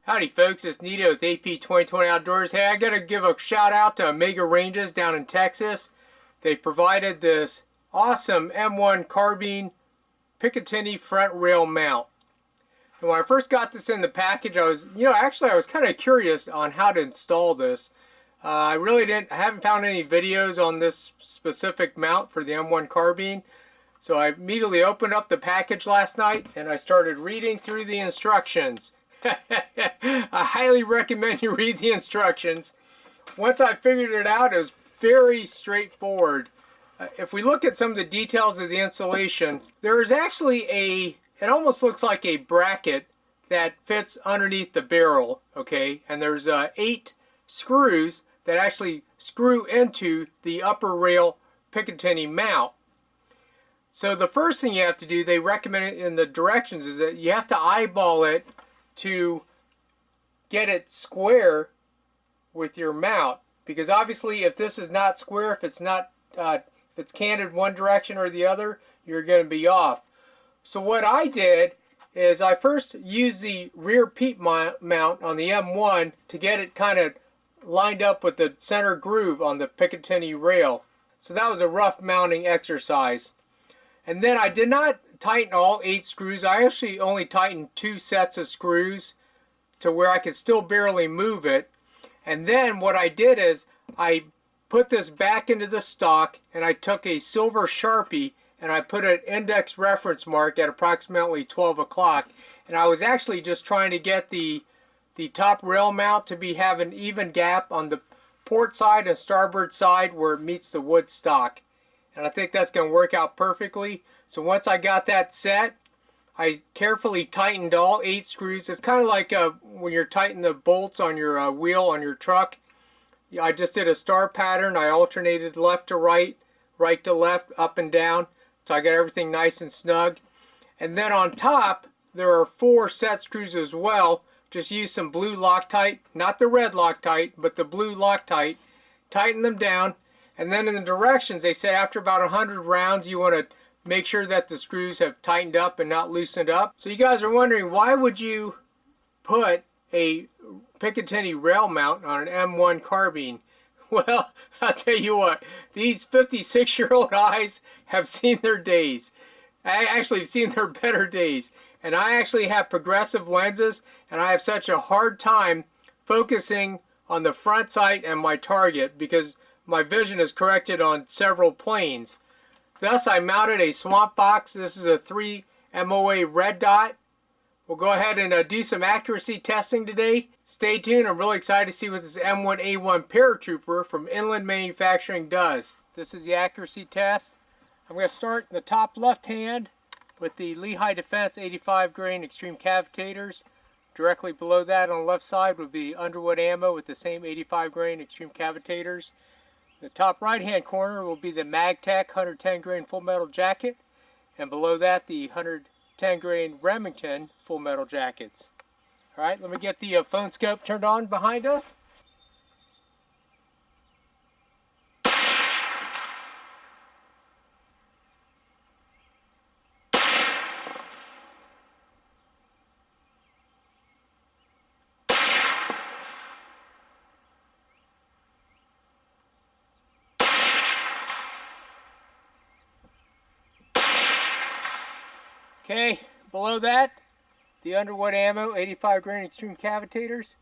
Howdy folks, it's Nito with AP 2020 Outdoors. Hey, I gotta give a shout out to Amega Ranges down in Texas. They provided this awesome M1 carbine Picatinny front rail mount. And when I first got this in the package, I was kind of curious on how to install this. I haven't found any videos on this specific mount for the M1 carbine. So I immediately opened up the package last night and I started reading through the instructions. I highly recommend you read the instructions. Once I figured it out, it was very straightforward. If we look at some of the details of the installation, there is actually it almost looks like a bracket that fits underneath the barrel, okay? And there's 8 screws that actually screw into the upper rail Picatinny mount. So the first thing you have to do, they recommend it in the directions, is that you have to eyeball it to get it square with your mount, because obviously if this is not square, if it's canted one direction or the other, you're going to be off. So what I did is I first used the rear peep mount on the M1 to get it kind of lined up with the center groove on the Picatinny rail. So that was a rough mounting exercise. And then I did not tighten all 8 screws. I actually only tightened 2 sets of screws to where I could still barely move it. And then what I did is I put this back into the stock and I took a silver Sharpie and I put an index reference mark at approximately 12 o'clock. And I was actually just trying to get the top rail mount to have an even gap on the port side and starboard side where it meets the wood stock. And I think that's going to work out perfectly. So once I got that set, I carefully tightened all 8 screws. It's kind of like when you're tightening the bolts on your wheel on your truck. I just did a star pattern. I alternated left to right, right to left, up and down. So I got everything nice and snug. And then on top, there are 4 set screws as well. Just use some blue Loctite, not the red Loctite, but the blue Loctite. Tighten them down. And then in the directions, they said after about 100 rounds, you want to make sure that the screws have tightened up and not loosened up. So you guys are wondering, why would you put a Picatinny rail mount on an M1 carbine? Well, I'll tell you what, these 56-year-old eyes have seen their days. I actually have seen their better days. And I actually have progressive lenses, and I have such a hard time focusing on the front sight and my target because my vision is corrected on several planes. Thus, I mounted a Swamp Fox. This is a 3 MOA red dot. We'll go ahead and do some accuracy testing today. Stay tuned. I'm really excited to see what this M1A1 Paratrooper from Inland Manufacturing does. This is the accuracy test. I'm going to start in the top left hand with the Lehigh Defense 85 grain extreme cavitators. Directly below that on the left side would be Underwood ammo with the same 85 grain extreme cavitators. The top right hand corner will be the MagTech 110 grain full metal jacket, and below that the 110 grain Remington full metal jackets. Alright, let me get the phone scope turned on behind us. Okay, below that, the Underwood ammo, 85 grain extreme cavitators.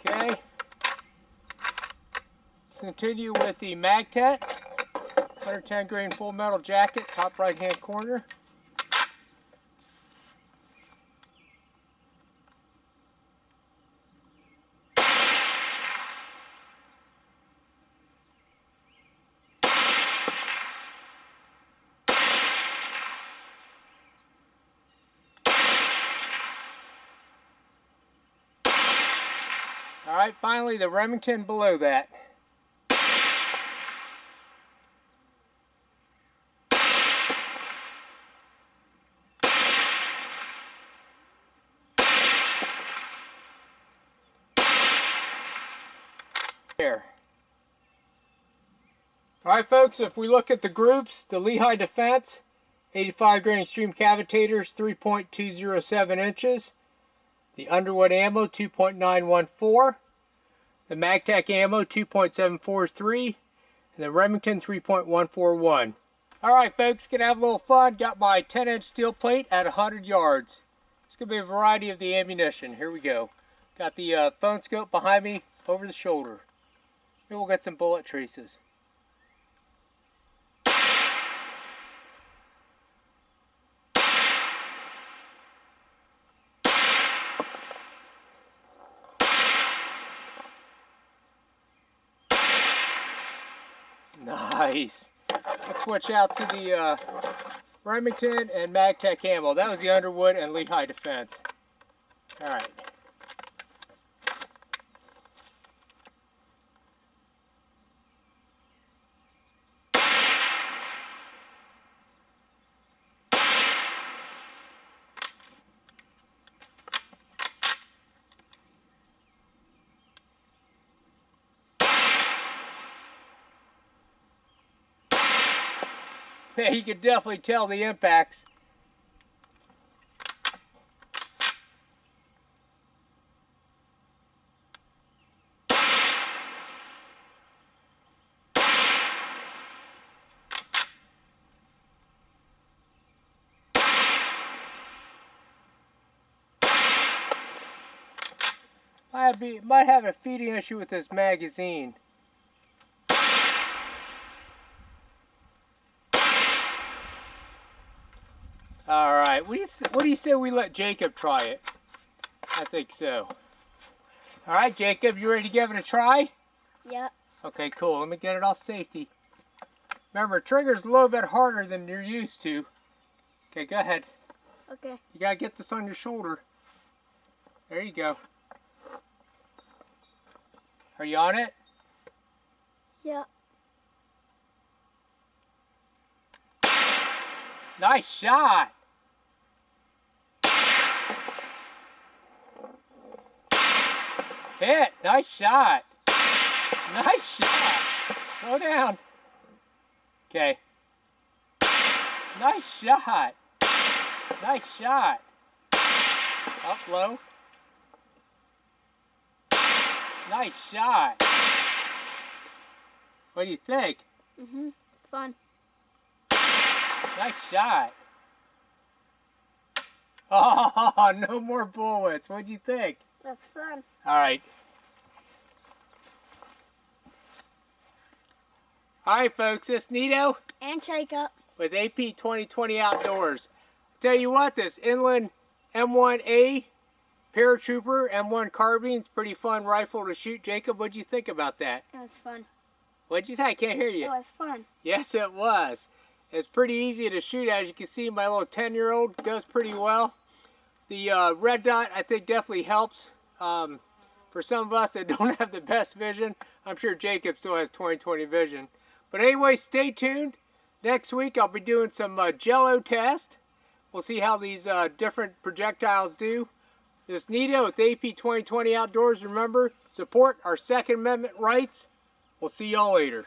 Okay, continue with the MagTech. 110 grain full metal jacket, top right hand corner. Alright, finally the Remington below that. There. Alright folks, if we look at the groups, the Lehigh Defense, 85 grain extreme cavitators, 3.207 inches. The Underwood ammo, 2.914. The MagTech ammo, 2.743. And the Remington, 3.141. Alright folks, gonna have a little fun. Got my 10-inch steel plate at 100 yards. It's gonna be a variety of the ammunition. Here we go. Got the phone scope behind me over the shoulder. Maybe we'll get some bullet traces. Nice. Let's switch out to the Remington and MagTech ammo. That was the Underwood and Lehigh Defense. Alright. Yeah, you can definitely tell the impacts. Might have a feeding issue with this magazine. Alright, what do you say we let Jacob try it? I think so. Alright, Jacob, you ready to give it a try? Yeah. Okay, cool. Let me get it off safety. Remember, trigger's a little bit harder than you're used to. Okay, go ahead. Okay. You gotta get this on your shoulder. There you go. Are you on it? Yeah. Nice shot! Hit! Nice shot! Nice shot! Slow down. Okay. Nice shot! Nice shot! Up low. Nice shot! What do you think? Fun. Nice shot. Oh, no more bullets. What'd you think? That's fun. Alright. Alright folks, this Nito And Jacob. with AP 2020 Outdoors. Tell you what, this Inland M1A Paratrooper M1 carbine's pretty fun rifle to shoot. Jacob, what'd you think about that? It was fun. What'd you say? I can't hear you. It was fun. Yes, it was. It's pretty easy to shoot. As you can see, my little 10-year-old does pretty well. The red dot, I think, definitely helps. For some of us that don't have the best vision, I'm sure Jacob still has 20/20 vision. But anyway, stay tuned. Next week, I'll be doing some Jello test. We'll see how these different projectiles do. This Nito with AP 2020 Outdoors. Remember, support our Second Amendment rights. We'll see y'all later.